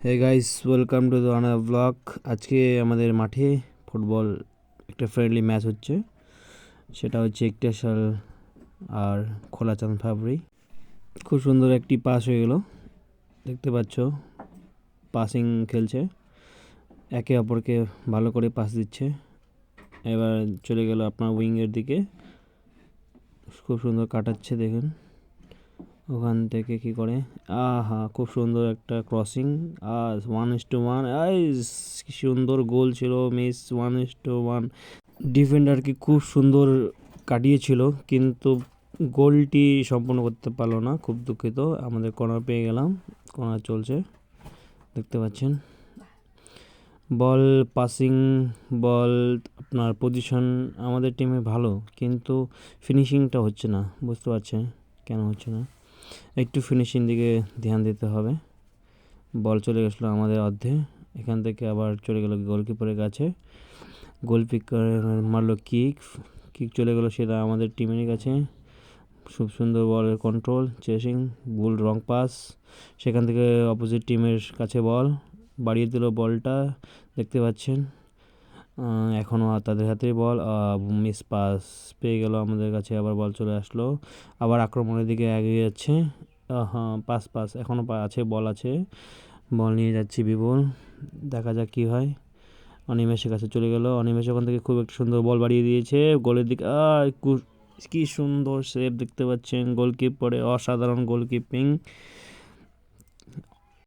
Hey guys, welcome to the another blog. আজকে আমাদের মাঠে ফুটবল একটা ফ্রেন্ডলি ম্যাচ হচ্ছে, সেটা হচ্ছে একটাশাল আর খোলাচাঁদ ফাবরি। খুব সুন্দর একটি পাস হয়ে গেল, দেখতে পাচ্ছ পাসিং খেলছে, একে অপরকে ভালো করে পাস দিচ্ছে। এবার চলে গেল আপনার উইংয়ের দিকে, খুব সুন্দর কাটাচ্ছে, দেখুন ওখান থেকে কি করে। আহা, খুব সুন্দর একটা ক্রসিং, আর 1:1, কি সুন্দর গোল ছিল, মিস 1:1। ডিফেন্ডারকে খুব সুন্দর কাটিয়েছিল, কিন্তু গোলটি সম্পূর্ণ করতে পারলো না, খুব দুঃখিত। আমাদের কর্নার পেয়ে গেলাম, কর্নার চলছে, দেখতে পাচ্ছেন। বল পাসিং, বল আপনার পজিশন আমাদের টিমে ভালো, কিন্তু ফিনিশিংটা হচ্ছে না, বুঝতে পারছেন কেন হচ্ছে না। একটু ফিনিশিং দিকে ধ্যান দিতে হবে। বল চলে গেছিলো আমাদের অর্ধে, এখান থেকে আবার চলে গেল গোলকিপারের কাছে, গোলকিপার মারলো কিক চলে গেলো, সেটা আমাদের টিমের কাছে। খুব সুন্দর বলের কন্ট্রোল, চেসিং, ভুল রং পাস, সেখান থেকে অপোজিট টিমের কাছে বল বাড়িয়ে দিল, বলটা দেখতে পাচ্ছেন। এখনও তাদের হাতেই বল, মিস পাস পেয়ে গেল আমাদের কাছে, আবার বল চলে আসলো, আবার আক্রমণের দিকে এগিয়ে যাচ্ছে। হ্যাঁ, পাস এখনও আছে, বল আছে, বল নিয়ে যাচ্ছি বিপুল, দেখা যাক কী হয়। অনিমেষের কাছে চলে গেল, অনিমেষ ওখান থেকে খুব একটা সুন্দর বল বাড়িয়ে দিয়েছে গোলের দিকে। কি সুন্দর সেভ, দেখতে পাচ্ছেন গোলকিপারে অসাধারণ গোলকিপিং,